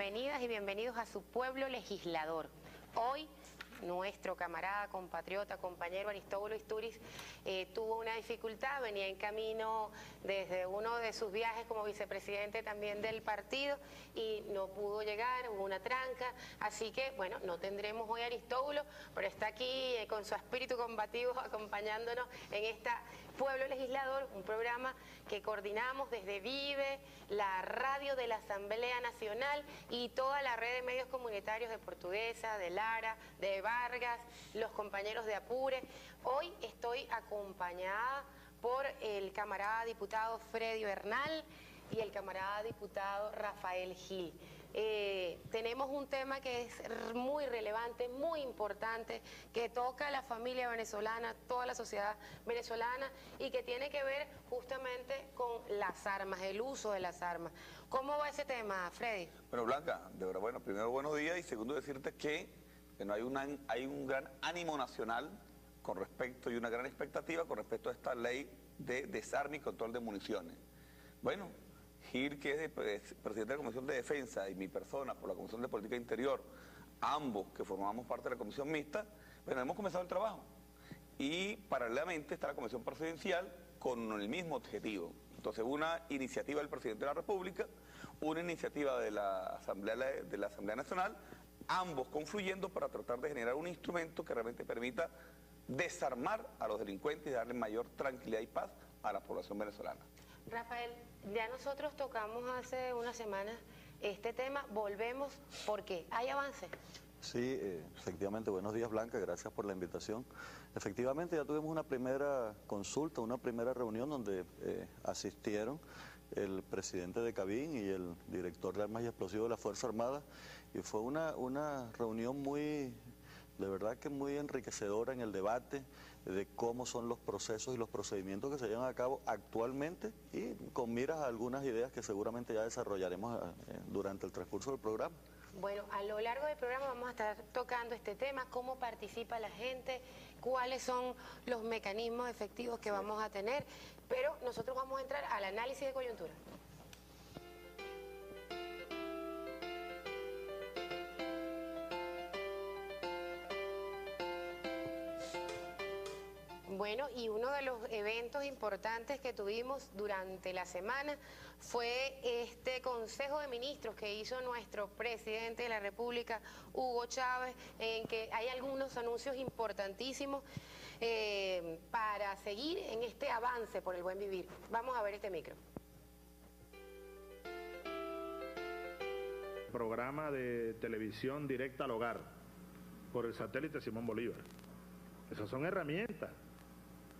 bienvenidas y bienvenidos a su pueblo legislador. Hoy nuestro camarada, compatriota, compañero Aristóbulo Istúriz tuvo una dificultad, venía en camino desde uno de sus viajes como vicepresidente también del partido y no pudo llegar, hubo una tranca, así que bueno, no tendremos hoy a Aristóbulo, pero está aquí con su espíritu combativo acompañándonos en esta Pueblo Legislador, un programa que coordinamos desde Vive, la radio de la Asamblea Nacional y toda la red de medios comunitarios de Portuguesa, de Lara, de Vargas, los compañeros de Apure. Hoy estoy acompañada por el camarada diputado Freddy Bernal y el camarada diputado Rafael Gil. Tenemos un tema que es muy relevante, muy importante, que toca a la familia venezolana, toda la sociedad venezolana y que tiene que ver justamente con las armas, el uso de las armas. ¿Cómo va ese tema, Freddy? Bueno, Blanca, de verdad, bueno, primero buenos días y segundo decirte que bueno, hay un gran ánimo nacional con respecto y una gran expectativa con respecto a esta ley de desarme y control de municiones. Bueno, Gil, que es presidente de la Comisión de Defensa, y mi persona por la Comisión de Política Interior, ambos que formamos parte de la Comisión Mixta, bueno, hemos comenzado el trabajo. Y paralelamente está la Comisión Presidencial con el mismo objetivo. Entonces, una iniciativa del Presidente de la República, una iniciativa de la Asamblea Nacional, ambos confluyendo para tratar de generar un instrumento que realmente permita desarmar a los delincuentes y darle mayor tranquilidad y paz a la población venezolana. Rafael, ya nosotros tocamos hace unas semanas este tema, volvemos, ¿por qué? ¿Hay avance? Sí, efectivamente, buenos días Blanca, gracias por la invitación. Efectivamente ya tuvimos una primera consulta, una primera reunión donde asistieron el presidente de Cabin y el director de Armas y Explosivos de la Fuerza Armada y fue una reunión muy, de verdad que muy enriquecedora en el debate de cómo son los procesos y los procedimientos que se llevan a cabo actualmente y con miras a algunas ideas que seguramente ya desarrollaremos durante el transcurso del programa. Bueno, a lo largo del programa vamos a estar tocando este tema, cómo participa la gente, cuáles son los mecanismos efectivos que vamos a tener, pero nosotros vamos a entrar al análisis de coyuntura. Bueno, y uno de los eventos importantes que tuvimos durante la semana fue este Consejo de Ministros que hizo nuestro presidente de la República, Hugo Chávez, en que hay algunos anuncios importantísimos para seguir en este avance por el buen vivir. Vamos a ver este micro. Programa de televisión directa al hogar por el satélite Simón Bolívar. Esas son herramientas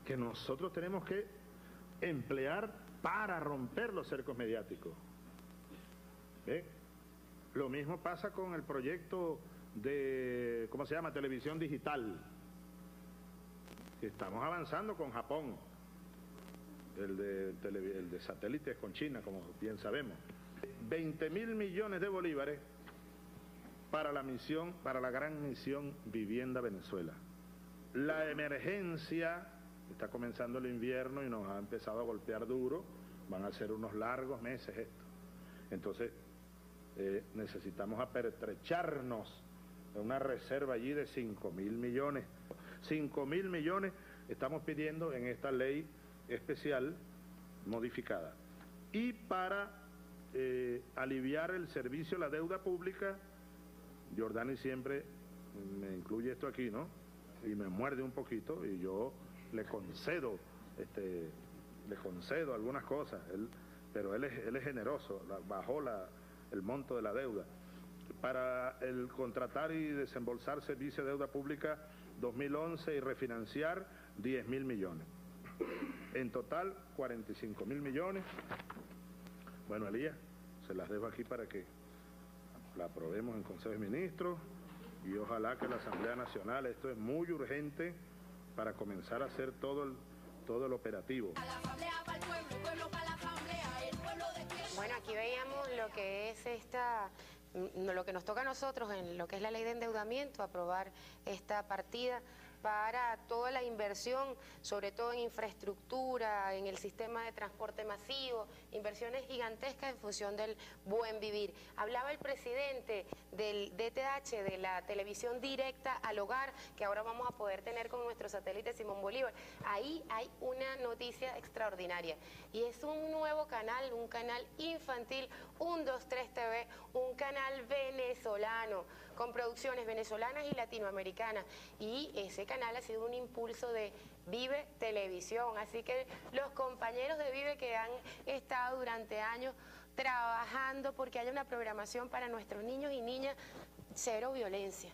que nosotros tenemos que emplear para romper los cercos mediáticos. ¿Ve? Lo mismo pasa con el proyecto de, ¿cómo se llama?, televisión digital. Estamos avanzando con Japón, el de satélites con China, como bien sabemos. 20.000 millones de bolívares para la misión, para la gran misión Vivienda Venezuela. La emergencia, está comenzando el invierno y nos ha empezado a golpear duro, van a ser unos largos meses esto. Entonces, necesitamos apertrecharnos a una reserva allí de 5.000 millones. 5.000 millones estamos pidiendo en esta ley especial modificada. Y para aliviar el servicio a la deuda pública, Jordani siempre me incluye esto aquí, ¿no? Y me muerde un poquito y yo le concedo algunas cosas, pero él es generoso, bajó el monto de la deuda. Para el contratar y desembolsar servicio de deuda pública 2011 y refinanciar 10.000 millones. En total 45.000 millones. Bueno, Elías, se las dejo aquí para que la aprobemos en Consejo de Ministros y ojalá que la Asamblea Nacional, esto es muy urgente para comenzar a hacer todo el operativo. Bueno, aquí veíamos lo que es lo que nos toca a nosotros en lo que es la ley de endeudamiento, aprobar esta partida para toda la inversión, sobre todo en infraestructura, en el sistema de transporte masivo, inversiones gigantescas en función del buen vivir. Hablaba el presidente del DTH, de la televisión directa al hogar, que ahora vamos a poder tener con nuestro satélite Simón Bolívar. Ahí hay una noticia extraordinaria y es un nuevo canal, un canal infantil, 123 TV, un canal venezolano, con producciones venezolanas y latinoamericanas, y ese canal ha sido un impulso de Vive Televisión, así que los compañeros de Vive que han estado durante años trabajando porque haya una programación para nuestros niños y niñas, cero violencia.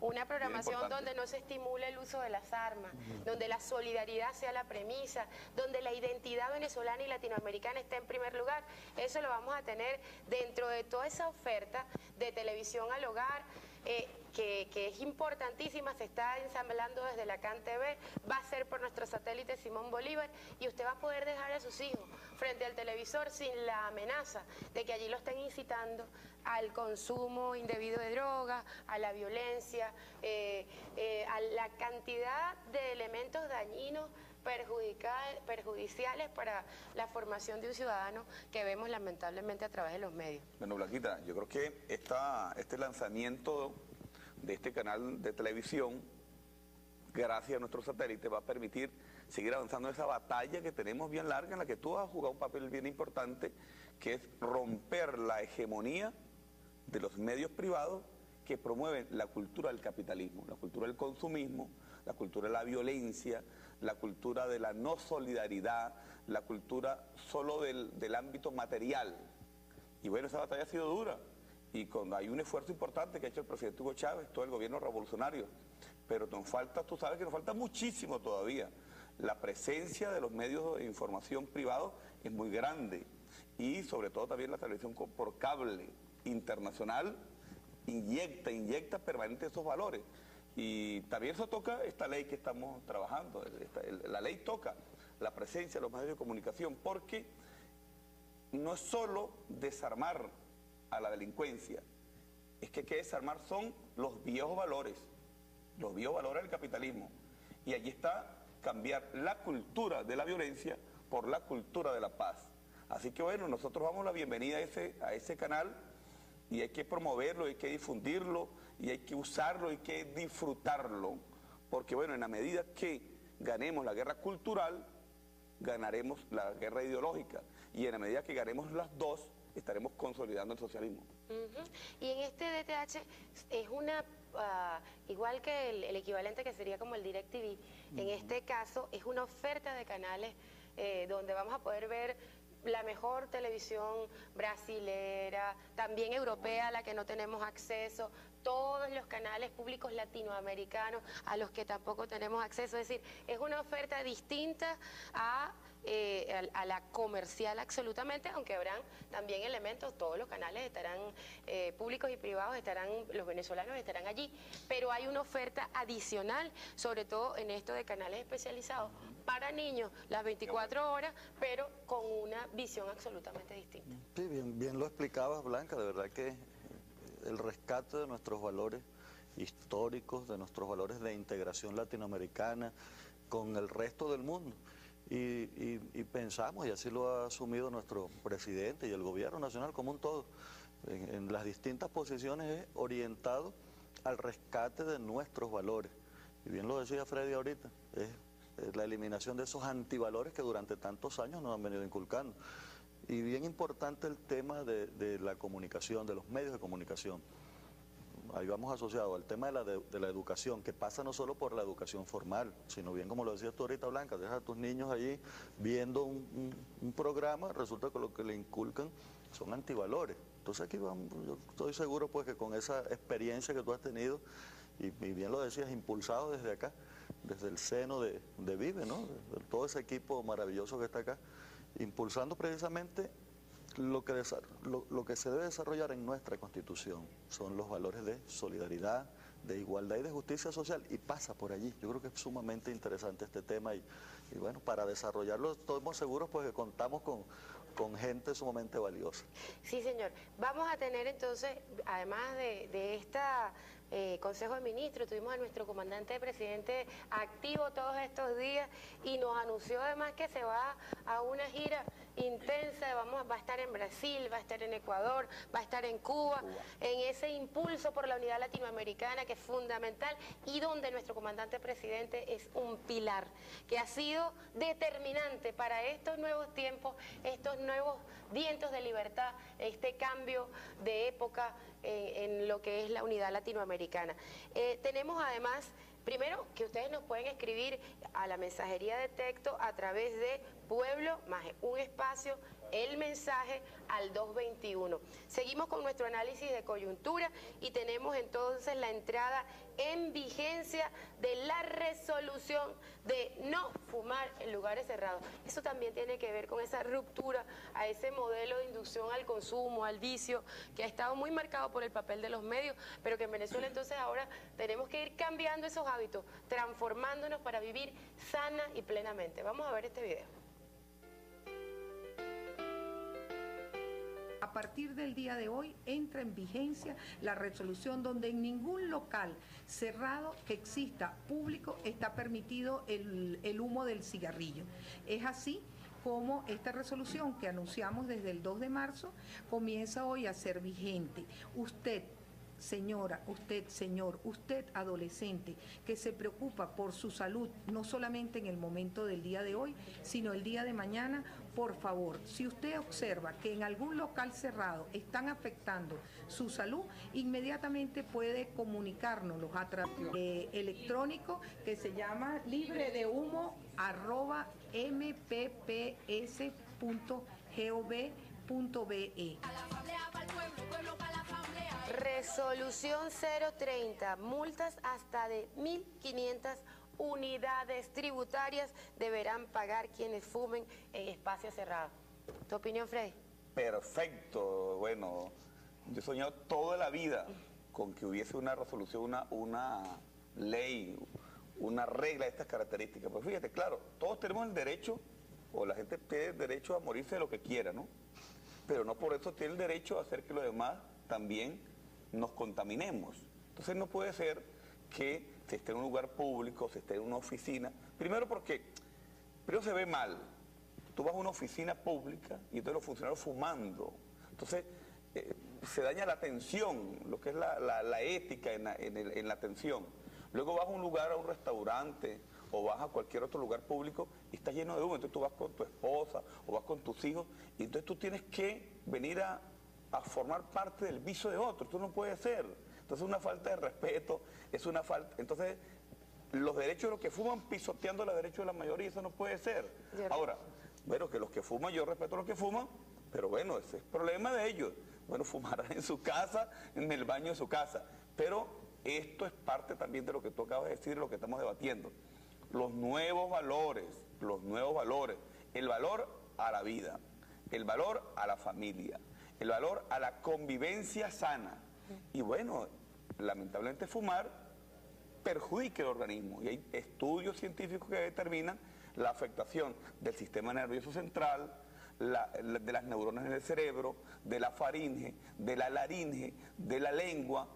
Una programación donde no se estimule el uso de las armas, donde la solidaridad sea la premisa, donde la identidad venezolana y latinoamericana esté en primer lugar. Eso lo vamos a tener dentro de toda esa oferta de televisión al hogar, que es importantísima, se está ensamblando desde la CAN TV, va a ser por nuestro satélite Simón Bolívar, y usted va a poder dejar a sus hijos frente al televisor sin la amenaza de que allí lo estén incitando al consumo indebido de drogas, a la violencia, a la cantidad de elementos dañinos, perjudiciales para la formación de un ciudadano que vemos lamentablemente a través de los medios. Bueno, Blanquita, yo creo que este lanzamiento de este canal de televisión, gracias a nuestro satélite, va a permitir seguir avanzando en esa batalla que tenemos bien larga, en la que tú has jugado un papel bien importante, que es romper la hegemonía de los medios privados que promueven la cultura del capitalismo, la cultura del consumismo, la cultura de la violencia, la cultura de la no solidaridad, la cultura solo del ámbito material. Y bueno, esa batalla ha sido dura, y hay un esfuerzo importante que ha hecho el presidente Hugo Chávez, todo el gobierno revolucionario, pero nos falta, tú sabes que nos falta muchísimo todavía. La presencia de los medios de información privados es muy grande, y sobre todo también la televisión por cable internacional inyecta permanente esos valores. Y también eso toca esta ley que estamos trabajando, la ley toca la presencia de los medios de comunicación, porque no es solo desarmar a la delincuencia, es que desarmar son los viejos valores del capitalismo, y allí está cambiar la cultura de la violencia por la cultura de la paz. Así que bueno, nosotros damos la bienvenida a ese canal, y hay que promoverlo, hay que difundirlo, y hay que usarlo, hay que disfrutarlo, porque bueno, en la medida que ganemos la guerra cultural, ganaremos la guerra ideológica, y en la medida que ganemos las dos, estaremos consolidando el socialismo. Y en este DTH es una, igual que el equivalente que sería como el DirecTV, en este caso es una oferta de canales donde vamos a poder ver la mejor televisión brasilera, también europea a la que no tenemos acceso, todos los canales públicos latinoamericanos a los que tampoco tenemos acceso. Es decir, es una oferta distinta a la comercial absolutamente, aunque habrán también elementos, todos los canales estarán públicos y privados, los venezolanos estarán allí, pero hay una oferta adicional, sobre todo en esto de canales especializados para niños, las 24 horas, pero con una visión absolutamente distinta. Sí, bien lo explicabas, Blanca, de verdad que el rescate de nuestros valores históricos, de nuestros valores de integración latinoamericana con el resto del mundo. Y pensamos, y así lo ha asumido nuestro presidente y el gobierno nacional como un todo, en las distintas posiciones es orientado al rescate de nuestros valores. Y bien lo decía Freddy ahorita, es la eliminación de esos antivalores que durante tantos años nos han venido inculcando. Y bien importante el tema de la comunicación, de los medios de comunicación. Ahí vamos asociado al tema de la educación, que pasa no solo por la educación formal, sino bien como lo decías tú ahorita, Blanca, deja a tus niños allí viendo un programa, resulta que lo que le inculcan son antivalores. Entonces aquí vamos, yo estoy seguro pues que con esa experiencia que tú has tenido, y bien lo decías, impulsado desde acá, desde el seno de Vive, ¿no? De todo ese equipo maravilloso que está acá, impulsando precisamente lo que se debe desarrollar en nuestra Constitución. Son los valores de solidaridad, de igualdad y de justicia social, y pasa por allí. Yo creo que es sumamente interesante este tema, y bueno, para desarrollarlo estamos seguros pues que contamos con gente sumamente valiosa. Sí, señor. Vamos a tener entonces, además de esta Consejo de Ministros, tuvimos a nuestro comandante presidente activo todos estos días y nos anunció además que se va a una gira intensa, va a estar en Brasil, va a estar en Ecuador, va a estar en Cuba, en ese impulso por la unidad latinoamericana que es fundamental y donde nuestro comandante presidente es un pilar, que ha sido determinante para estos nuevos tiempos, estos nuevos vientos de libertad, este cambio de época en lo que es la unidad latinoamericana. Tenemos además, primero, que ustedes nos pueden escribir a la mensajería de texto a través de Pueblo más un espacio, el mensaje al 221. Seguimos con nuestro análisis de coyuntura y tenemos entonces la entrada en vigencia de la resolución de no fumar en lugares cerrados. Eso también tiene que ver con esa ruptura a ese modelo de inducción al consumo, al vicio, que ha estado muy marcado por el papel de los medios, pero que en Venezuela entonces ahora tenemos que ir cambiando esos hábitos, transformándonos para vivir sana y plenamente. Vamos a ver este video. A partir del día de hoy entra en vigencia la resolución donde en ningún local cerrado que exista público está permitido el humo del cigarrillo. Es así como esta resolución que anunciamos desde el 2 de marzo comienza hoy a ser vigente. Usted, señora, usted, señor, usted adolescente que se preocupa por su salud, no solamente en el momento del día de hoy, sino el día de mañana, por favor, si usted observa que en algún local cerrado están afectando su salud, inmediatamente puede comunicárnoslo a través electrónico que se llama libredehumo@mpps.gov.be. Resolución 030, multas hasta de 1.500 unidades tributarias deberán pagar quienes fumen en espacios cerrados. ¿Tu opinión, Freddy? Perfecto. Bueno, yo he soñado toda la vida con que hubiese una resolución, una ley, una regla de estas características. Pues fíjate, claro, todos tenemos el derecho, o la gente tiene el derecho a morirse de lo que quiera, ¿no? Pero no por eso tiene el derecho a hacer que los demás también nos contaminemos. Entonces no puede ser que se esté en un lugar público, se esté en una oficina, primero porque primero se ve mal. Tú vas a una oficina pública y entonces los funcionarios fumando. Entonces se daña la atención, lo que es la ética en la atención. Luego vas a un lugar, a un restaurante o vas a cualquier otro lugar público y está lleno de humo. Entonces tú vas con tu esposa o vas con tus hijos y entonces tú tienes que venir a formar parte del vicio de otro. Tú no puedes ser. Entonces es una falta de respeto, es una falta. Entonces los derechos de los que fuman pisoteando los derechos de la mayoría, eso no puede ser. Ahora, bueno, que los que fuman, yo respeto a los que fuman, pero bueno, ese es problema de ellos. Bueno, fumarán en su casa, en el baño de su casa. Pero esto es parte también de lo que tú acabas de decir, lo que estamos debatiendo. Los nuevos valores, el valor a la vida, el valor a la familia, el valor a la convivencia sana. Y bueno, lamentablemente fumar perjudica el organismo y hay estudios científicos que determinan la afectación del sistema nervioso central, de las neuronas en el cerebro, de la faringe, de la laringe, de la lengua,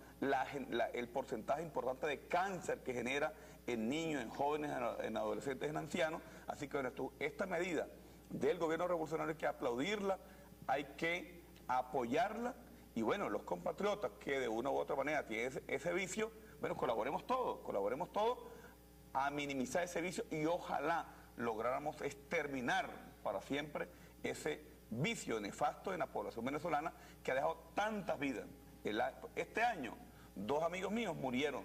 el porcentaje importante de cáncer que genera en niños, en jóvenes, en adolescentes, en ancianos. Así que bueno, esta medida del gobierno revolucionario hay que aplaudirla, hay que apoyarla y bueno, los compatriotas que de una u otra manera tienen ese vicio, bueno, colaboremos todos a minimizar ese vicio y ojalá lográramos exterminar para siempre ese vicio nefasto en la población venezolana que ha dejado tantas vidas. Este año, 2 amigos míos murieron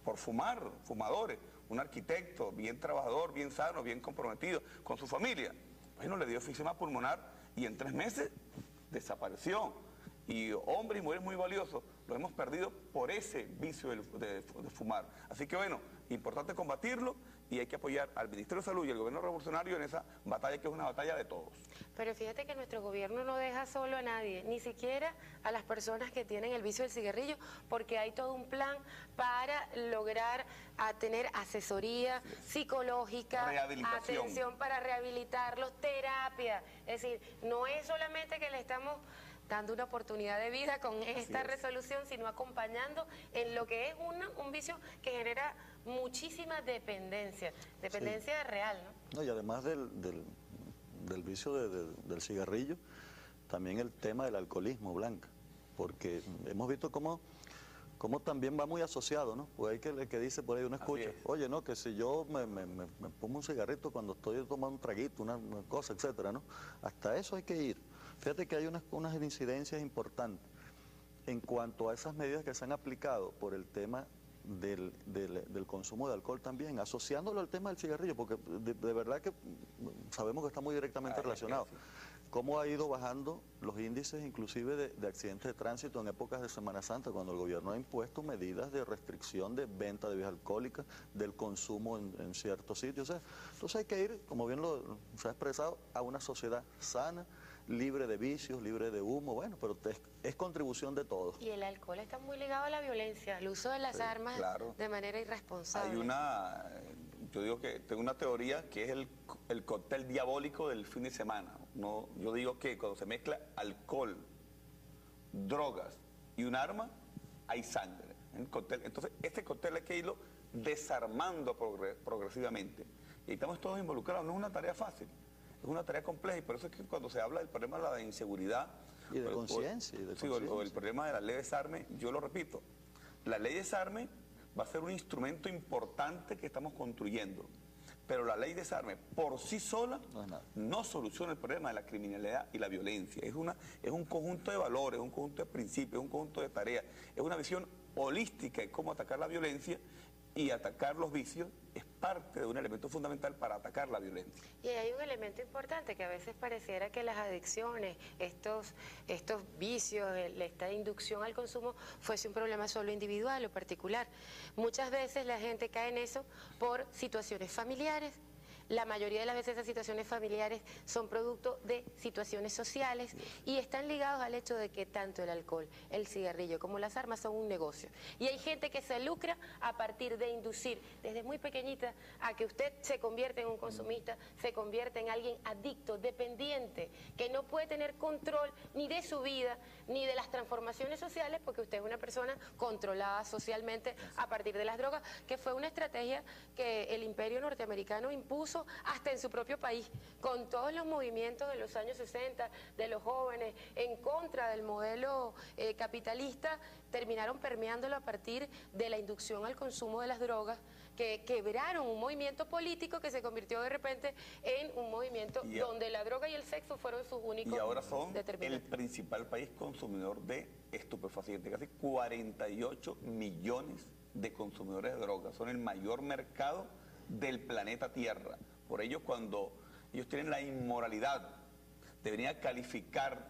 por fumadores, un arquitecto bien trabajador, bien sano, bien comprometido con su familia. Bueno, le dio enfisema pulmonar y en 3 meses desapareció. Y hombres y mujeres muy valiosos lo hemos perdido por ese vicio de fumar. Así que bueno, importante combatirlo y hay que apoyar al Ministerio de Salud y al Gobierno Revolucionario en esa batalla que es una batalla de todos. Pero fíjate que nuestro gobierno no deja solo a nadie, ni siquiera a las personas que tienen el vicio del cigarrillo, porque hay todo un plan para lograr tener asesoría psicológica, atención para rehabilitarlos, terapia. Es decir, no es solamente que le estamos dando una oportunidad de vida con esta resolución, sino acompañando en lo que es un vicio que genera muchísima dependencia real, ¿no? No, y además del vicio del cigarrillo, también el tema del alcoholismo, Blanca, porque hemos visto cómo también va muy asociado, ¿no? Pues hay que dice por ahí, uno escucha, oye, no, que si yo me pongo un cigarrito cuando estoy tomando un traguito, una cosa, etcétera, ¿no? Hasta eso hay que ir. Fíjate que hay unas incidencias importantes en cuanto a esas medidas que se han aplicado por el tema del consumo de alcohol también, asociándolo al tema del cigarrillo, porque de verdad que sabemos que está muy directamente relacionado. Cómo ha ido bajando los índices inclusive de accidentes de tránsito en épocas de Semana Santa, cuando el gobierno ha impuesto medidas de restricción de venta de bebidas alcohólicas, del consumo en ciertos sitios. O sea, entonces hay que ir, como bien se ha expresado, a una sociedad sana, libre de vicios, libre de humo, bueno, pero es contribución de todos. Y el alcohol está muy ligado a la violencia, al uso de las armas de manera irresponsable. Yo digo que tengo una teoría que es el cóctel diabólico del fin de semana. Yo digo que cuando se mezcla alcohol, drogas y un arma, hay sangre. Entonces, este cóctel hay que irlo desarmando progresivamente. Y estamos todos involucrados, no es una tarea fácil. Es una tarea compleja y por eso es que cuando se habla del problema de la inseguridad y de conciencia, o el problema de la ley de desarme, yo lo repito, la ley de desarme va a ser un instrumento importante que estamos construyendo, pero la ley de desarme por sí sola no soluciona el problema de la criminalidad y la violencia. Es un conjunto de valores, un conjunto de principios, un conjunto de tareas, es una visión holística de cómo atacar la violencia, y atacar los vicios es parte de un elemento fundamental para atacar la violencia. Y hay un elemento importante que a veces pareciera que las adicciones, estos vicios, esta inducción al consumo fuese un problema solo individual o particular. Muchas veces la gente cae en eso por situaciones familiares. La mayoría de las veces esas situaciones familiares son producto de situaciones sociales y están ligados al hecho de que tanto el alcohol, el cigarrillo como las armas son un negocio. Y hay gente que se lucra a partir de inducir desde muy pequeñita a que usted se convierta en un consumista, se convierta en alguien adicto, dependiente, que no puede tener control ni de su vida ni de las transformaciones sociales porque usted es una persona controlada socialmente a partir de las drogas, que fue una estrategia que el imperio norteamericano impuso hasta en su propio país, con todos los movimientos de los años 60, de los jóvenes, en contra del modelo capitalista, terminaron permeándolo a partir de la inducción al consumo de las drogas, que quebraron un movimiento político que se convirtió de repente en un movimiento donde la droga y el sexo fueron sus únicos determinantes. Y ahora son el principal país consumidor de estupefacientes, casi 48 millones de consumidores de drogas, son el mayor mercado del planeta Tierra. Por ello, cuando ellos tienen la inmoralidad de venir a calificar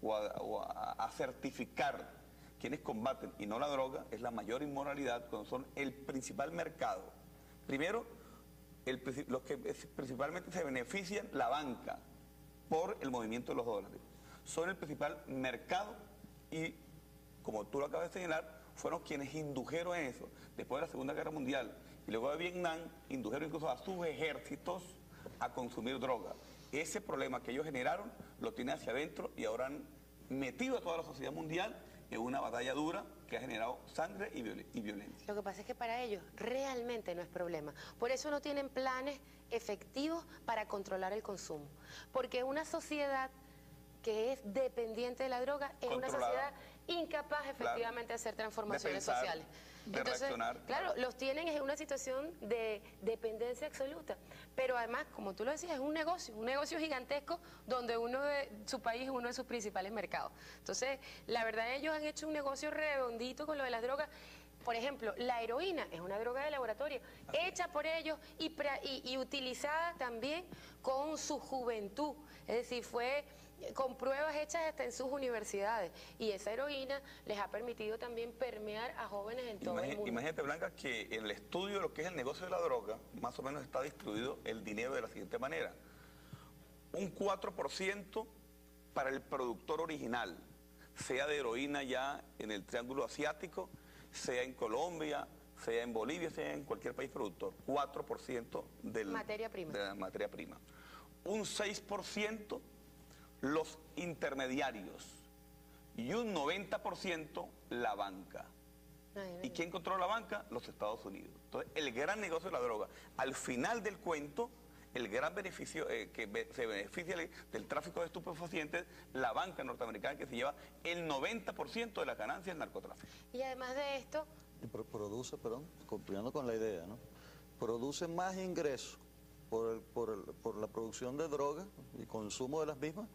o a certificar quienes combaten y no la droga, es la mayor inmoralidad cuando son el principal mercado. Primero, los que principalmente se benefician, la banca, por el movimiento de los dólares. Son el principal mercado y, como tú lo acabas de señalar, fueron quienes indujeron eso. Después de la Segunda Guerra Mundial y luego de Vietnam, indujeron incluso a sus ejércitos a consumir droga. Ese problema que ellos generaron lo tienen hacia adentro y ahora han metido a toda la sociedad mundial en una batalla dura que ha generado sangre y violencia. Lo que pasa es que para ellos realmente no es problema. Por eso no tienen planes efectivos para controlar el consumo. Porque una sociedad que es dependiente de la droga es una sociedad incapaz efectivamente de hacer transformaciones sociales. Entonces, claro, los tienen en una situación de dependencia absoluta. Pero además, como tú lo decías, es un negocio gigantesco donde su país es uno de sus principales mercados. Entonces, la verdad, ellos han hecho un negocio redondito con lo de las drogas. Por ejemplo, la heroína es una droga de laboratorio, hecha por ellos y utilizada también con su juventud. Es decir, fue con pruebas hechas hasta en sus universidades. Y esa heroína les ha permitido también permear a jóvenes en todo el mundo. Imagínate, Blanca, que en el estudio de lo que es el negocio de la droga, más o menos está distribuido el dinero de la siguiente manera. un 4% para el productor original, sea de heroína ya en el Triángulo Asiático, sea en Colombia, sea en Bolivia, sea en cualquier país productor. 4% de la materia prima. Un 6% los intermediarios y un 90% la banca. ¿Y quién controla la banca? Los Estados Unidos. Entonces, el gran negocio de la droga. Al final del cuento, el gran beneficio que se beneficia del tráfico de estupefacientes, la banca norteamericana, que se lleva el 90% de las ganancias del narcotráfico. Y además de esto... Produce, continuando con la idea, ¿no? Produce más ingresos por la producción de drogas y consumo de las mismas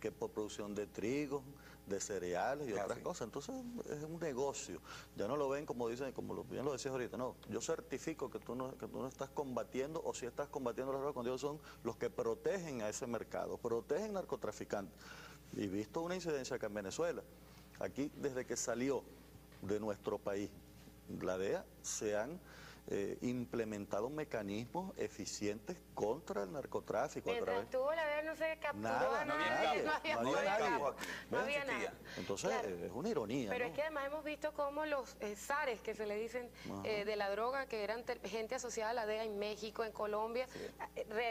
que por producción de trigo, de cereales y otras cosas. Entonces es un negocio. Ya no lo ven como dicen, como bien lo decías ahorita, no, yo certifico que tú no estás combatiendo, o si estás combatiendo las drogas, cuando ellos son los que protegen a ese mercado, protegen narcotraficantes. Y visto una incidencia acá en Venezuela, aquí desde que salió de nuestro país la DEA, se han implementado mecanismos eficientes contra el narcotráfico. Mientras estuvo la DEA no se capturó a nadie. No había nada. Entonces es una ironía. Pero ¿no? es que además hemos visto cómo los zares, que se le dicen, de la droga, que eran gente asociada a la DEA en México, en Colombia,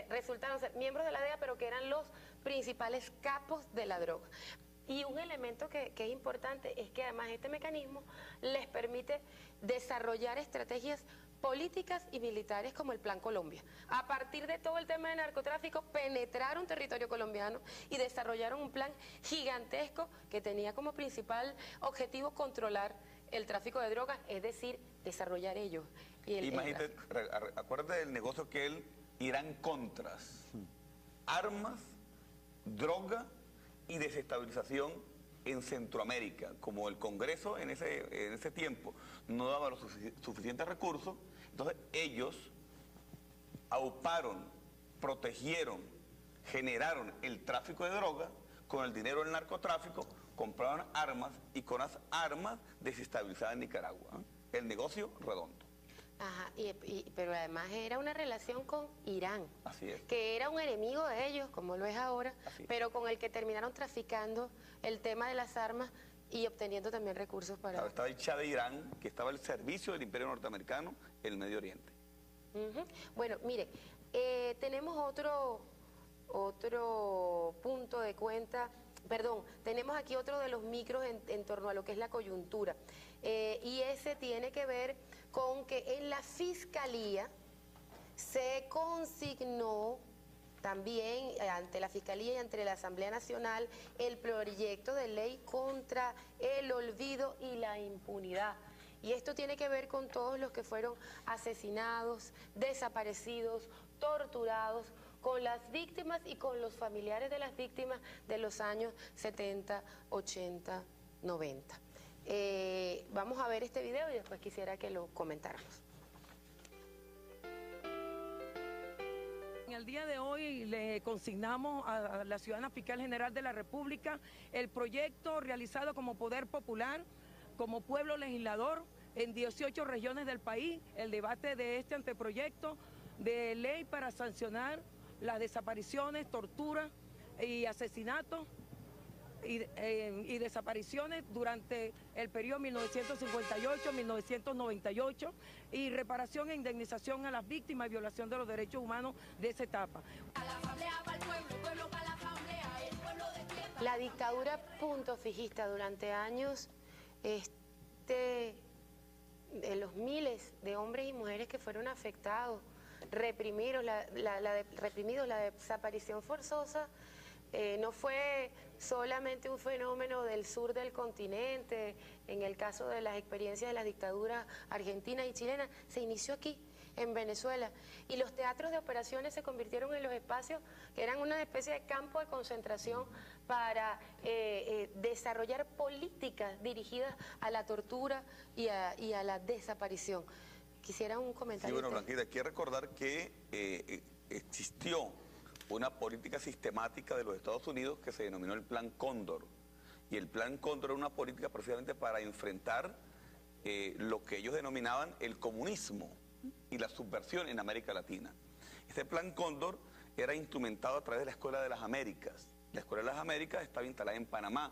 resultaron ser miembros de la DEA, pero que eran los principales capos de la droga. Y un elemento que es importante es que además este mecanismo les permite desarrollar estrategias políticas y militares como el Plan Colombia. A partir de todo el tema de narcotráfico, penetraron territorio colombiano y desarrollaron un plan gigantesco que tenía como principal objetivo controlar el tráfico de drogas, es decir, desarrollar ellos. Imagínate, acuérdate del negocio que Irán Contras, armas, droga y desestabilización en Centroamérica. Como el Congreso en ese tiempo no daba los suficientes recursos, entonces ellos auparon, protegieron, generaron el tráfico de drogas, con el dinero del narcotráfico compraban armas y con las armas desestabilizaban Nicaragua. El negocio redondo. Ajá, pero además era una relación con Irán, así es, que era un enemigo de ellos, como lo es ahora, pero con el que terminaron traficando el tema de las armas y obteniendo también recursos para... Claro, estaba el Shah de Irán, que estaba al servicio del Imperio Norteamericano en el Medio Oriente. Bueno, mire, tenemos otro punto de cuenta, tenemos aquí otro de los micros en torno a lo que es la coyuntura, y ese tiene que ver con que en la Fiscalía se consignó también ante la Fiscalía y ante la Asamblea Nacional el proyecto de ley contra el olvido y la impunidad. Y esto tiene que ver con todos los que fueron asesinados, desaparecidos, torturados, con las víctimas y con los familiares de las víctimas de los años 70, 80, 90. Vamos a ver este video y después quisiera que lo comentáramos. En el día de hoy le consignamos a la ciudadana fiscal general de la República el proyecto realizado como Poder Popular, como pueblo legislador en 18 regiones del país, el debate de este anteproyecto de ley para sancionar las desapariciones, torturas y asesinatos y desapariciones durante el periodo 1958-1998 y reparación e indemnización a las víctimas y violación de los derechos humanos de esa etapa. La dictadura punto fijista durante años, los miles de hombres y mujeres que fueron afectados, reprimidos, la desaparición forzosa, no fue solamente un fenómeno del sur del continente. En el caso de las experiencias de las dictaduras argentina y chilena, se inició aquí, en Venezuela, y los teatros de operaciones se convirtieron en los espacios que eran una especie de campo de concentración para desarrollar políticas dirigidas a la tortura y a la desaparición. Quisiera un comentario. Sí, bueno, Blanquita, hay que recordar que existió una política sistemática de los Estados Unidos que se denominó el Plan Cóndor. Y el Plan Cóndor era una política precisamente para enfrentar lo que ellos denominaban el comunismo y la subversión en América Latina. Este Plan Cóndor era instrumentado a través de la Escuela de las Américas. La Escuela de las Américas estaba instalada en Panamá,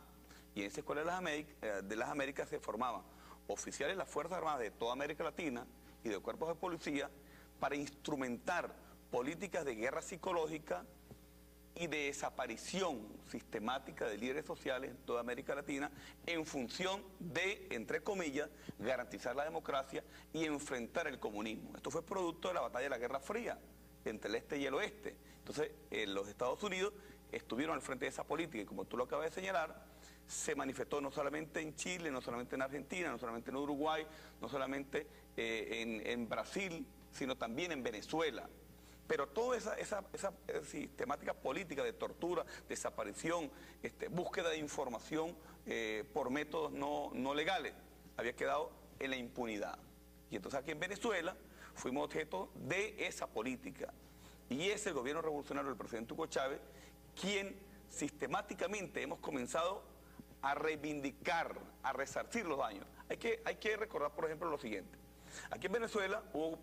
y en esa Escuela de las Américas se formaban oficiales de las Fuerzas Armadas de toda América Latina y de cuerpos de policía para instrumentar políticas de guerra psicológica y de desaparición sistemática de líderes sociales en toda América Latina en función de, entre comillas, garantizar la democracia y enfrentar el comunismo. Esto fue producto de la batalla de la Guerra Fría entre el este y el oeste. Entonces, los Estados Unidos estuvieron al frente de esa política y, como tú lo acabas de señalar, se manifestó no solamente en Chile, no solamente en Argentina, no solamente en Uruguay, no solamente en Brasil, sino también en Venezuela. Pero toda esa sistemática política de tortura, desaparición, búsqueda de información por métodos no legales, había quedado en la impunidad. Y entonces aquí en Venezuela fuimos objeto de esa política. Y es el gobierno revolucionario del presidente Hugo Chávez quien sistemáticamente hemos comenzado a reivindicar, a resarcir los daños. Hay que recordar, por ejemplo, lo siguiente. Aquí en Venezuela hubo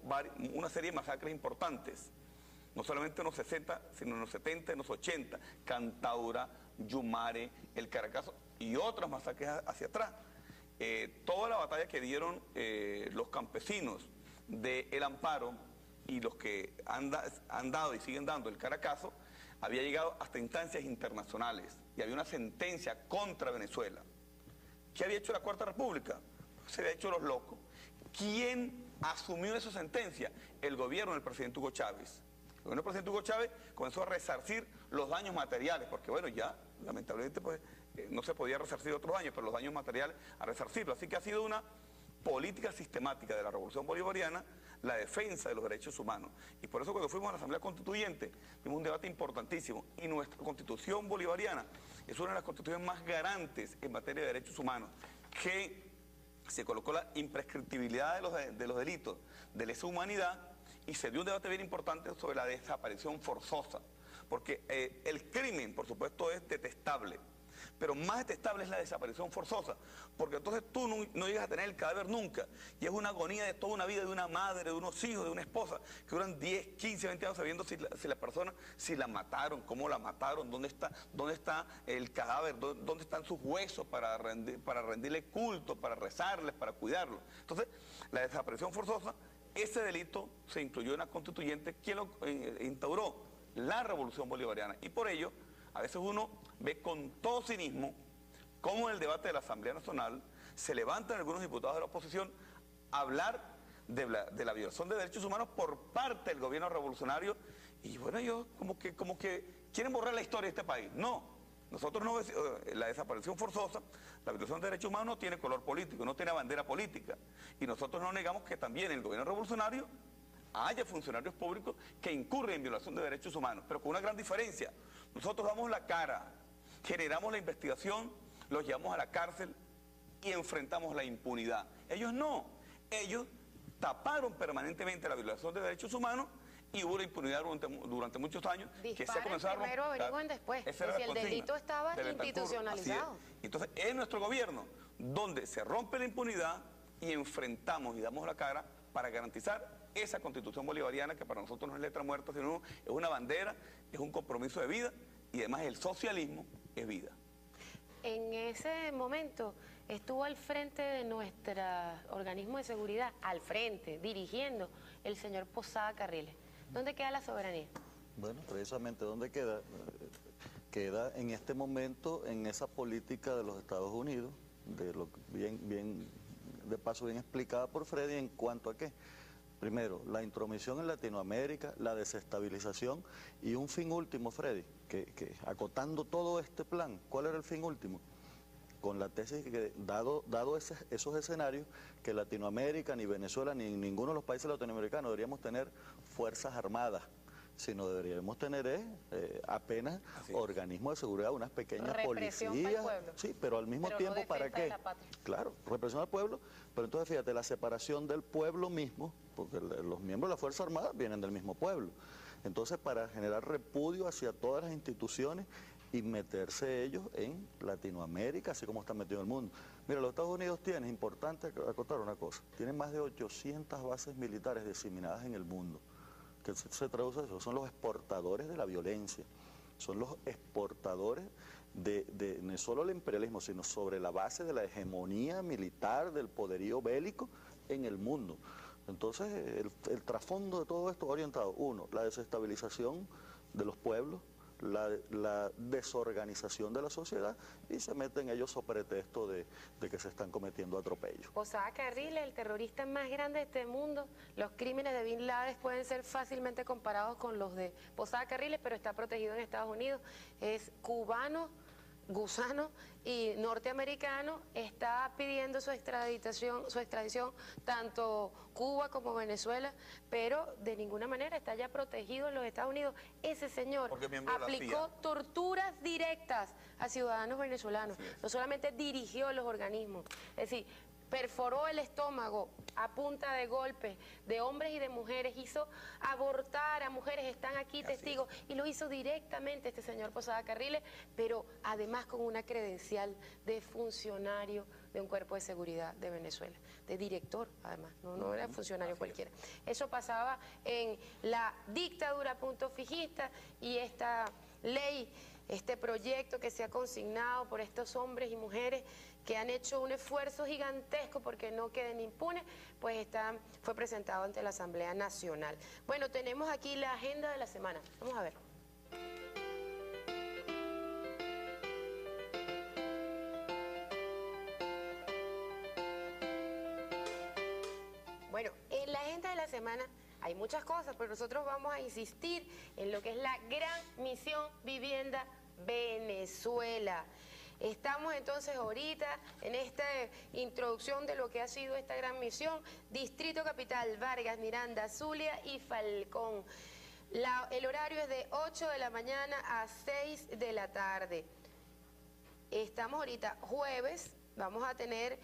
una serie de masacres importantes, no solamente en los 60, sino en los 70, en los 80, Cantaura, Yumare, El Caracazo y otras masacres hacia atrás. Toda la batalla que dieron los campesinos de El Amparo y los que han dado y siguen dando el Caracazo, había llegado hasta instancias internacionales y había una sentencia contra Venezuela. ¿Qué había hecho la Cuarta República? Se había hecho los locos. ¿Quién asumió esa sentencia? El gobierno del presidente Hugo Chávez. El gobierno del presidente Hugo Chávez comenzó a resarcir los daños materiales, porque bueno, ya lamentablemente pues no se podía resarcir otros daños, pero los daños materiales a resarcirlos. Así que ha sido una política sistemática de la Revolución Bolivariana la defensa de los derechos humanos. Y por eso cuando fuimos a la Asamblea Constituyente tuvimos un debate importantísimo. Y nuestra Constitución bolivariana es una de las constituciones más garantes en materia de derechos humanos, que se colocó la imprescriptibilidad de los delitos de lesa humanidad, y se dio un debate bien importante sobre la desaparición forzosa. Porque el crimen, por supuesto, es detestable, pero más detestable es la desaparición forzosa, porque entonces tú no llegas a tener el cadáver nunca, y es una agonía de toda una vida de una madre, de unos hijos, de una esposa, que duran 10, 15, 20 años sabiendo si la persona, si la mataron, cómo la mataron, dónde está el cadáver, dónde están sus huesos para rendirle culto, para rezarles, para cuidarlos. Entonces, la desaparición forzosa, ese delito se incluyó en la Constituyente, quien lo instauró, la Revolución Bolivariana, y por ello a veces uno ve con todo cinismo cómo en el debate de la Asamblea Nacional se levantan algunos diputados de la oposición a hablar de la violación de derechos humanos por parte del gobierno revolucionario, y bueno, ellos como que quieren borrar la historia de este país. No, nosotros no, la desaparición forzosa, la violación de derechos humanos no tiene color político, no tiene bandera política, y nosotros no negamos que también en el gobierno revolucionario haya funcionarios públicos que incurren en violación de derechos humanos, pero con una gran diferencia. Nosotros damos la cara, generamos la investigación, los llevamos a la cárcel y enfrentamos la impunidad. Ellos no, ellos taparon permanentemente la violación de derechos humanos y hubo la impunidad durante muchos años. Disparen que se ha comenzado primero, averigüen después. Si el delito estaba institucionalizado. Entonces, es nuestro gobierno donde se rompe la impunidad y enfrentamos y damos la cara para garantizar esa Constitución bolivariana, que para nosotros no es letra muerta, sino es una bandera, es un compromiso de vida, y además el socialismo es vida. En ese momento estuvo al frente de nuestro organismo de seguridad, al frente, dirigiendo, el señor Posada Carriles. ¿Dónde queda la soberanía? Bueno, precisamente, ¿dónde queda? Queda en este momento en esa política de los Estados Unidos, de lo bien de paso bien explicada por Freddy, en cuanto a qué. Primero, la intromisión en Latinoamérica, la desestabilización y un fin último, Freddy, que acotando todo este plan, ¿cuál era el fin último? Con la tesis que dado esos escenarios, que Latinoamérica, ni Venezuela, ni ninguno de los países latinoamericanos deberíamos tener fuerzas armadas, sino deberíamos tener apenas organismos de seguridad, unas pequeñas represión policías. para el pueblo. Sí, pero al mismo tiempo, no ¿para qué? de la patria. Claro, represión al pueblo, pero entonces fíjate, la separación del pueblo mismo, porque los miembros de la Fuerza Armada vienen del mismo pueblo. Entonces, para generar repudio hacia todas las instituciones y meterse ellos en Latinoamérica, así como están metidos en el mundo. Mira, los Estados Unidos tienen, importante acotar una cosa, tienen más de 800 bases militares diseminadas en el mundo, ¿Qué se traduce eso? Son los exportadores de la violencia, son los exportadores de no solo el imperialismo, sino sobre la base de la hegemonía militar, del poderío bélico en el mundo. Entonces, el trasfondo de todo esto va orientado, uno, la desestabilización de los pueblos, la desorganización de la sociedad, y se meten ellos sobre pretexto de que se están cometiendo atropellos. Posada Carriles, el terrorista más grande de este mundo. Los crímenes de Bin Laden pueden ser fácilmente comparados con los de Posada Carriles, pero está protegido en Estados Unidos. Es cubano, gusano y norteamericano. Está pidiendo su extradición tanto Cuba como Venezuela, pero de ninguna manera está ya protegido en los Estados Unidos. Ese señor aplicó torturas directas a ciudadanos venezolanos, no solamente dirigió los organismos, es decir, perforó el estómago a punta de golpes de hombres y de mujeres, hizo abortar a mujeres, están aquí testigos, y lo hizo directamente este señor Posada Carriles, pero además con una credencial de funcionario de un cuerpo de seguridad de Venezuela, de director además, no era funcionario cualquiera. Eso pasaba en la dictadura punto fijista, y esta ley, este proyecto que se ha consignado por estos hombres y mujeres que han hecho un esfuerzo gigantesco porque no queden impunes, pues fue presentado ante la Asamblea Nacional. Bueno, tenemos aquí la agenda de la semana. Vamos a ver. Bueno, en la agenda de la semana hay muchas cosas, pero nosotros vamos a insistir en lo que es la gran misión Vivienda Venezuela. Estamos entonces ahorita en esta introducción de lo que ha sido esta gran misión. Distrito Capital, Vargas, Miranda, Zulia y Falcón. El horario es de 8 de la mañana a 6 de la tarde. Estamos ahorita jueves, vamos a tener,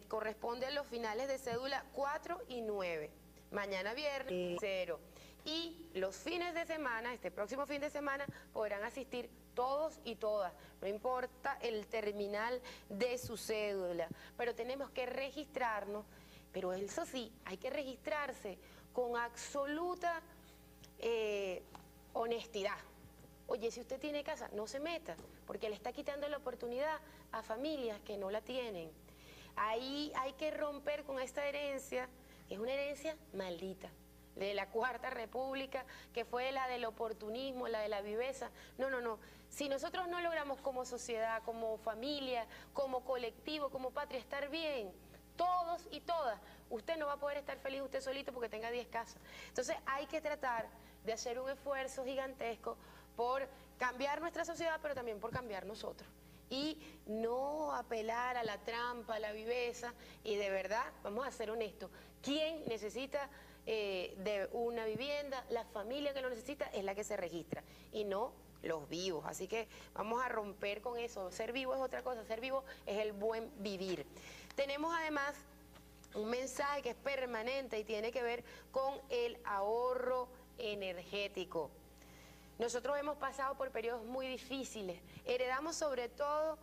corresponden los finales de cédula 4 y 9. Mañana viernes 0. Y los fines de semana, este próximo fin de semana, podrán asistir todos y todas, no importa el terminal de su cédula, pero tenemos que registrarnos, pero eso sí, hay que registrarse con absoluta honestidad. Oye, si usted tiene casa, no se meta, porque le está quitando la oportunidad a familias que no la tienen. Ahí hay que romper con esta herencia, que es una herencia maldita, de la Cuarta República, que fue la del oportunismo, la de la viveza. No. Si nosotros no logramos como sociedad, como familia, como colectivo, como patria, estar bien, todos y todas, usted no va a poder estar feliz usted solito porque tenga 10 casas. Entonces hay que tratar de hacer un esfuerzo gigantesco por cambiar nuestra sociedad, pero también por cambiar nosotros. Y no apelar a la trampa, a la viveza, y de verdad, vamos a ser honestos, ¿quién necesita de una vivienda? La familia que lo necesita es la que se registra, y no los vivos. Así que vamos a romper con eso. Ser vivo es otra cosa, ser vivo es el buen vivir. Tenemos además un mensaje que es permanente y tiene que ver con el ahorro energético. Nosotros hemos pasado por periodos muy difíciles, heredamos sobre todo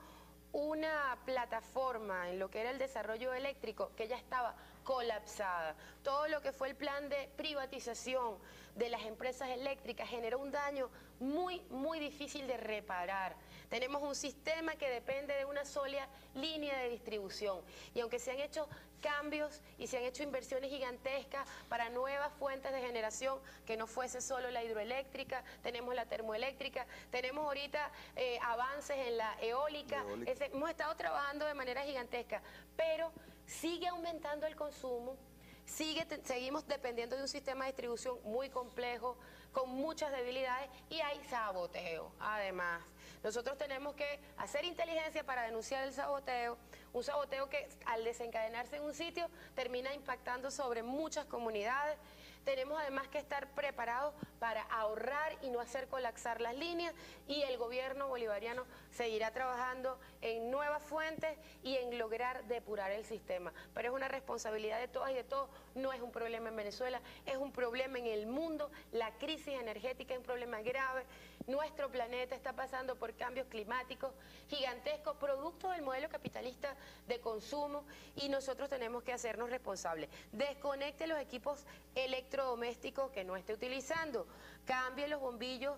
una plataforma en lo que era el desarrollo eléctrico que ya estaba colapsada. Todo lo que fue el plan de privatización de las empresas eléctricas generó un daño muy difícil de reparar. Tenemos un sistema que depende de una sola línea de distribución, y aunque se han hecho cambios y se han hecho inversiones gigantescas para nuevas fuentes de generación, que no fuese solo la hidroeléctrica, tenemos la termoeléctrica, tenemos ahorita avances en la eólica. Hemos estado trabajando de manera gigantesca, pero sigue aumentando el consumo, seguimos dependiendo de un sistema de distribución muy complejo, con muchas debilidades, y hay saboteo. Además, nosotros tenemos que hacer inteligencia para denunciar el saboteo, un saboteo que al desencadenarse en un sitio termina impactando sobre muchas comunidades. Tenemos además que estar preparados para ahorrar y no hacer colapsar las líneas, y el gobierno bolivariano seguirá trabajando en nuevas fuentes y en lograr depurar el sistema. Pero es una responsabilidad de todas y de todos, no es un problema en Venezuela, es un problema en el mundo. La crisis energética es un problema grave Nuestro planeta está pasando por cambios climáticos gigantescos, producto del modelo capitalista de consumo, y nosotros tenemos que hacernos responsables. Desconecte los equipos electrodomésticos que no esté utilizando, cambie los bombillos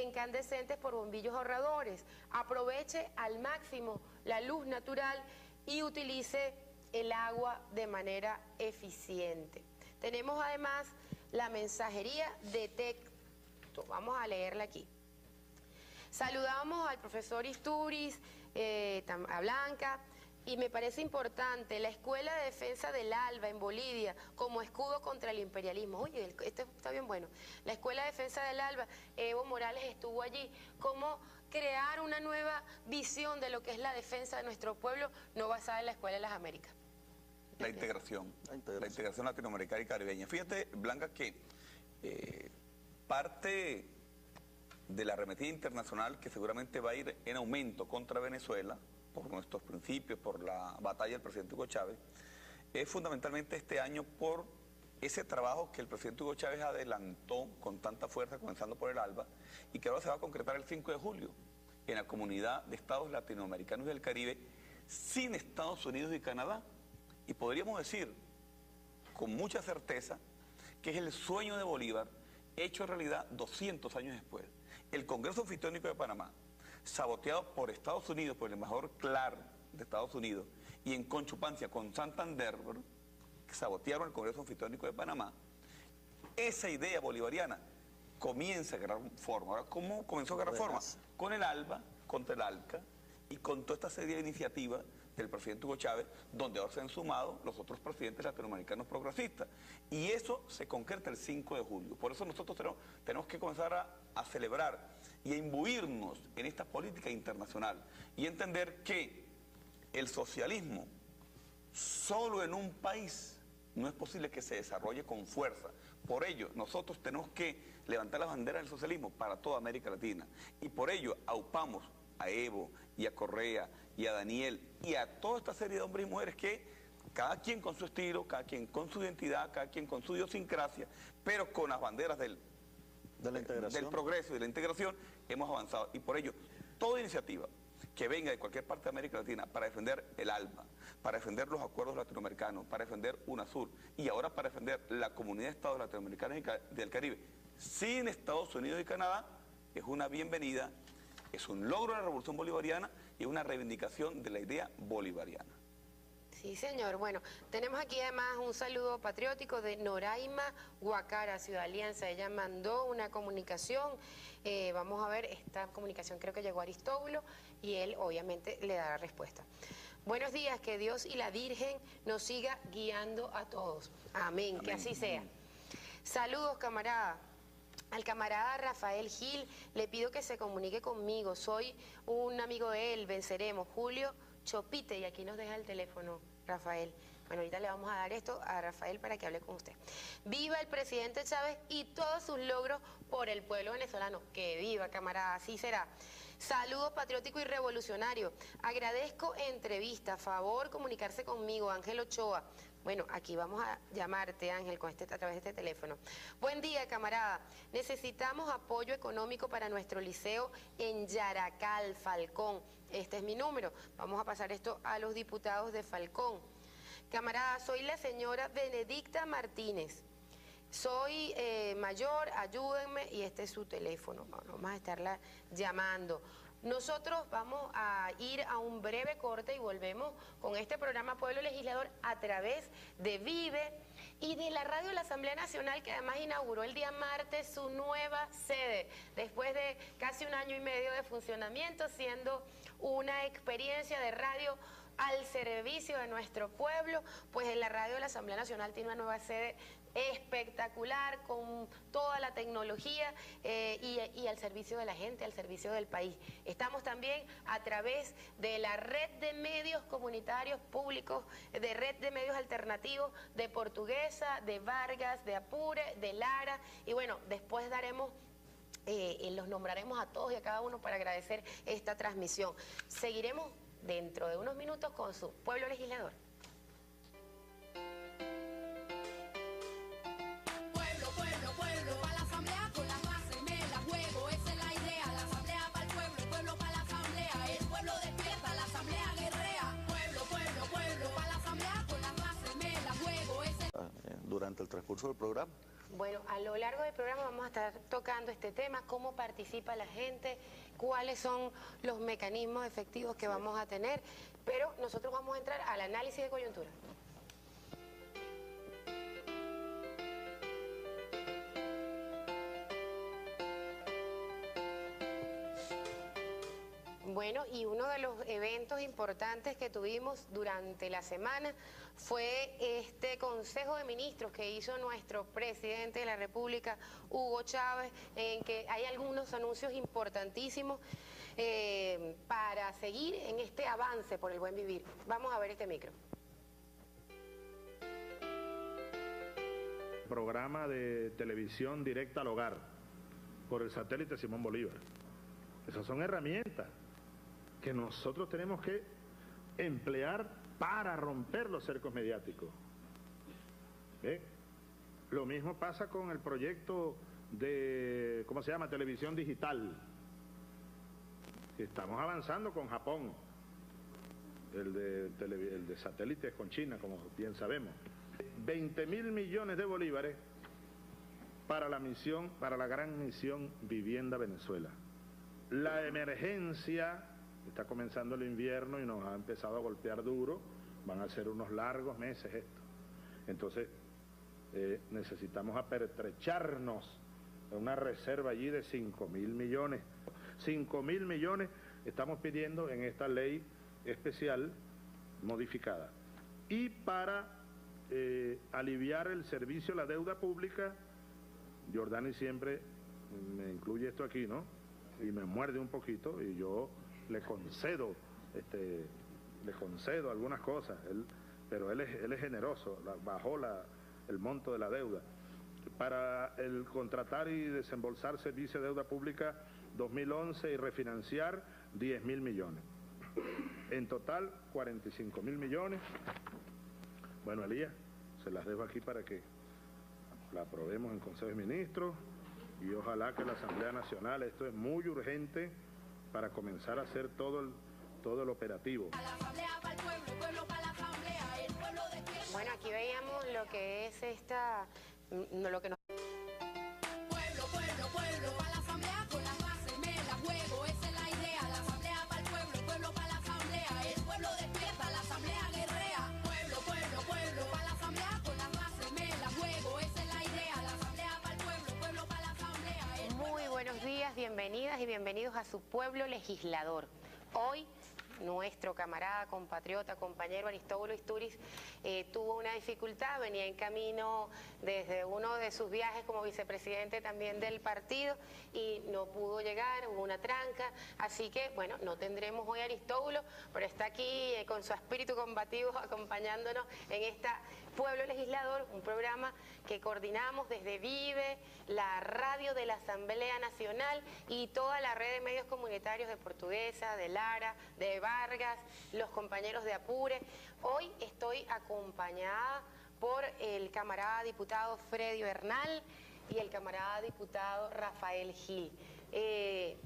incandescentes por bombillos ahorradores, aproveche al máximo la luz natural y utilice el agua de manera eficiente. Tenemos además la mensajería de texto. Vamos a leerla aquí. Saludamos al profesor Istúriz, a Blanca, y me parece importante la Escuela de Defensa del ALBA en Bolivia como escudo contra el imperialismo. Oye, este está bien bueno. La Escuela de Defensa del ALBA, Evo Morales estuvo allí. Cómo crear una nueva visión de lo que es la defensa de nuestro pueblo, no basada en la Escuela de las Américas. La integración latinoamericana y caribeña. Fíjate, Blanca, que parte de la arremetida internacional que seguramente va a ir en aumento contra Venezuela, por nuestros principios, por la batalla del presidente Hugo Chávez, es fundamentalmente este año por ese trabajo que el presidente Hugo Chávez adelantó con tanta fuerza, comenzando por el ALBA, y que ahora se va a concretar el 5 de julio en la comunidad de estados latinoamericanos y del Caribe, sin Estados Unidos y Canadá. Y podríamos decir con mucha certeza que es el sueño de Bolívar hecho realidad 200 años después. El Congreso Anfitriónico de Panamá, saboteado por Estados Unidos, por el embajador Clark de Estados Unidos, y en conchupancia con Santander, que sabotearon el Congreso Anfitriónico de Panamá, esa idea bolivariana comienza a agarrar forma. Ahora, ¿cómo comenzó a agarrar forma? Con el ALBA, contra el ALCA, y con toda esta serie de iniciativas del presidente Hugo Chávez, donde ahora se han sumado los otros presidentes latinoamericanos progresistas. Y eso se concreta el 5 de julio. Por eso nosotros tenemos que comenzar a celebrar y a imbuirnos en esta política internacional y entender que el socialismo solo en un país no es posible que se desarrolle con fuerza. Por ello, nosotros tenemos que levantar las banderas del socialismo para toda América Latina. Y por ello, aupamos a Evo y a Correa y a Daniel y a toda esta serie de hombres y mujeres que cada quien con su estilo, cada quien con su identidad, cada quien con su idiosincrasia, pero con las banderas del progreso y de la integración, hemos avanzado. Y por ello, toda iniciativa que venga de cualquier parte de América Latina para defender el ALBA, para defender los acuerdos latinoamericanos, para defender UNASUR y ahora para defender la comunidad de estados latinoamericanos y del Caribe, sin Estados Unidos y Canadá, es una bienvenida. Es un logro de la revolución bolivariana y una reivindicación de la idea bolivariana. Sí, señor. Bueno, tenemos aquí además un saludo patriótico de Noraima Guacara, Ciudad Alianza. Ella mandó una comunicación. Vamos a ver, esta comunicación creo que llegó a Aristóbulo y él obviamente le dará respuesta. Buenos días, que Dios y la Virgen nos siga guiando a todos. Amén, amén. Que así sea. Saludos, camarada. Al camarada Rafael Gil le pido que se comunique conmigo, soy un amigo de él, venceremos. Julio Chopite, y aquí nos deja el teléfono, Rafael. Bueno, ahorita le vamos a dar esto a Rafael para que hable con usted. Viva el presidente Chávez y todos sus logros por el pueblo venezolano. Que viva, camarada, así será. Saludos patriótico y revolucionario. Agradezco entrevista, favor comunicarse conmigo, Ángel Ochoa. Bueno, aquí vamos a llamarte, Ángel, a través de este teléfono. Buen día, camarada. Necesitamos apoyo económico para nuestro liceo en Yaracal, Falcón. Este es mi número. Vamos a pasar esto a los diputados de Falcón. Camarada, soy la señora Benedicta Martínez. Soy mayor, ayúdenme, y este es su teléfono. Vamos a estarla llamando. Nosotros vamos a ir a un breve corte y volvemos con este programa Pueblo Legislador a través de Vive y de la radio de la Asamblea Nacional, que además inauguró el día martes su nueva sede, después de casi 1 año y medio de funcionamiento, siendo una experiencia de radio al servicio de nuestro pueblo. Pues en la radio de la Asamblea Nacional tiene una nueva sede espectacular, con toda la tecnología y al servicio de la gente, al servicio del país. Estamos también a través de la red de medios comunitarios públicos, de red de medios alternativos, de Portuguesa, de Vargas, de Apure, de Lara, y bueno, después daremos... los nombraremos a todos y a cada uno para agradecer esta transmisión. Seguiremos dentro de unos minutos con su Pueblo Legislador. Pueblo, pueblo, pueblo, para la asamblea con las bases me la juego, esa es la idea. durante el transcurso del programa. Bueno, a lo largo del programa vamos a estar tocando este tema, cómo participa la gente, cuáles son los mecanismos efectivos que vamos a tener, pero nosotros vamos a entrar al análisis de coyuntura. Bueno, y uno de los eventos importantes que tuvimos durante la semana fue este Consejo de Ministros que hizo nuestro presidente de la República, Hugo Chávez, en que hay algunos anuncios importantísimos para seguir en este avance por el buen vivir. Vamos a ver este micro. Programa de televisión directa al hogar por el satélite Simón Bolívar. Esas son herramientas que nosotros tenemos que emplear para romper los cercos mediáticos. ¿Ve? Lo mismo pasa con el proyecto de, ¿cómo se llama?, televisión digital. Estamos avanzando con Japón, el de satélites con China, como bien sabemos. 20.000 millones de bolívares para la misión, para la gran misión Vivienda Venezuela. La emergencia, está comenzando el invierno y nos ha empezado a golpear duro, van a ser unos largos meses esto. Entonces, necesitamos apertrecharnos en una reserva allí de 5.000 millones. 5.000 millones estamos pidiendo en esta ley especial modificada. Y para aliviar el servicio a la deuda pública, Jordani siempre me incluye esto aquí, ¿no? Y me muerde un poquito y yo le concedo algunas cosas, pero él es generoso, bajó el monto de la deuda. Para el contratar y desembolsar servicio de deuda pública 2011 y refinanciar 10.000 millones. En total 45.000 millones. Bueno, Elías, se las dejo aquí para que la aprobemos en Consejo de Ministros y ojalá que la Asamblea Nacional, esto es muy urgente para comenzar a hacer todo el operativo. Bueno, aquí veíamos lo que es lo que nos... Pueblo, para la asamblea con las bases me la juego, esa es la idea, la asamblea para el pueblo para la asamblea, el pueblo despierta, la asamblea guerrea, pueblo, para la asamblea con las bases me la juego, esa es la idea, la asamblea para el pueblo para la asamblea. Muy buenos días, bienvenidas y bienvenidos a su pueblo legislador. Hoy nuestro camarada, compatriota, compañero Aristóbulo Istúriz tuvo una dificultad, venía en camino desde uno de sus viajes como vicepresidente también del partido y no pudo llegar, hubo una tranca, así que bueno, no tendremos hoy a Aristóbulo, pero está aquí con su espíritu combativo acompañándonos en esta Pueblo Legislador, un programa que coordinamos desde Vive, la radio de la Asamblea Nacional y toda la red de medios comunitarios de Portuguesa, de Lara, de Vargas, los compañeros de Apure. Hoy estoy acompañada por el camarada diputado Freddy Bernal y el camarada diputado Rafael Gil.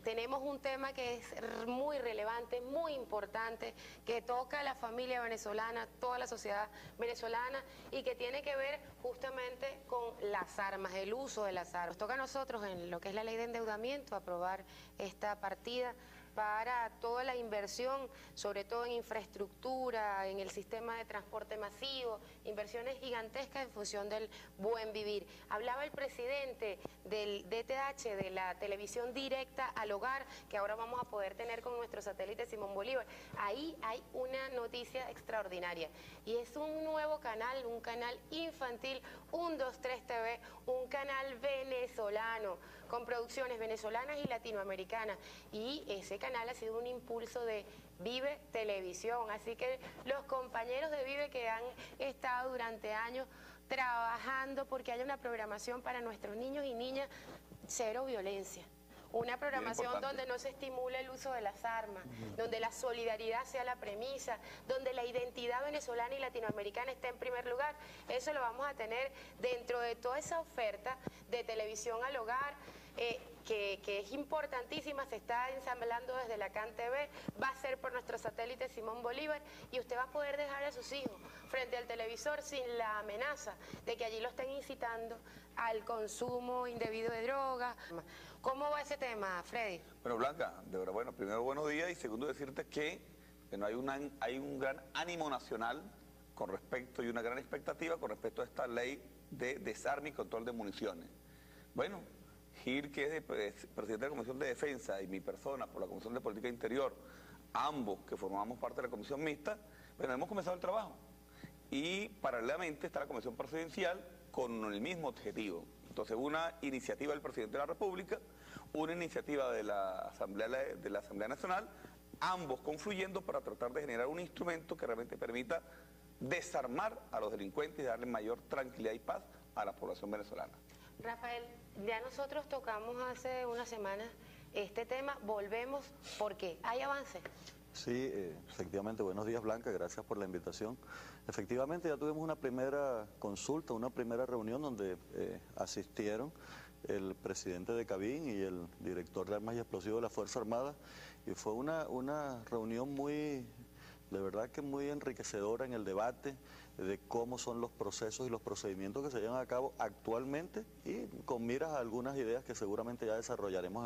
Tenemos un tema que es muy relevante, muy importante, que toca a la familia venezolana, toda la sociedad venezolana y que tiene que ver justamente con las armas, el uso de las armas. Nos toca a nosotros en lo que es la ley de endeudamiento aprobar esta partida para toda la inversión, sobre todo en infraestructura, en el sistema de transporte masivo, inversiones gigantescas en función del buen vivir. Hablaba el presidente del DTH, de la televisión directa al hogar, que ahora vamos a poder tener con nuestro satélite Simón Bolívar. Ahí hay una noticia extraordinaria y es un nuevo canal, un canal infantil, 123 TV, un canal venezolano, con producciones venezolanas y latinoamericanas, y ese canal ha sido un impulso de Vive Televisión, así que los compañeros de Vive que han estado durante años trabajando porque haya una programación para nuestros niños y niñas, cero violencia. Una programación donde no se estimula el uso de las armas, donde la solidaridad sea la premisa, donde la identidad venezolana y latinoamericana esté en primer lugar. Eso lo vamos a tener dentro de toda esa oferta de televisión al hogar, que es importantísima, se está ensamblando desde la CAN-TV, va a ser por nuestro satélite Simón Bolívar, y usted va a poder dejar a sus hijos frente al televisor sin la amenaza de que allí lo estén incitando al consumo indebido de drogas. ¿Cómo va ese tema, Freddy? Bueno, Blanca, de verdad, bueno, primero buenos días y segundo decirte que bueno, hay un gran ánimo nacional con respecto y una gran expectativa con respecto a esta ley de desarme y control de municiones. Bueno, Gil, que es presidente de la Comisión de Defensa, y mi persona por la Comisión de Política Interior, ambos que formamos parte de la Comisión Mixta, bueno, hemos comenzado el trabajo. Y paralelamente está la Comisión Presidencial con el mismo objetivo. Entonces, una iniciativa del Presidente de la República, una iniciativa de la Asamblea Nacional, ambos confluyendo para tratar de generar un instrumento que realmente permita desarmar a los delincuentes y darle mayor tranquilidad y paz a la población venezolana. Rafael, ya nosotros tocamos hace unas semanas este tema, volvemos, ¿por qué? ¿Hay avances? Sí, efectivamente, buenos días Blanca, gracias por la invitación. Efectivamente ya tuvimos una primera consulta, una primera reunión donde asistieron el presidente de Cabin y el director de Armas y Explosivos de la Fuerza Armada, y fue una reunión muy, de verdad que muy enriquecedora en el debate de cómo son los procesos y los procedimientos que se llevan a cabo actualmente, y con miras a algunas ideas que seguramente ya desarrollaremos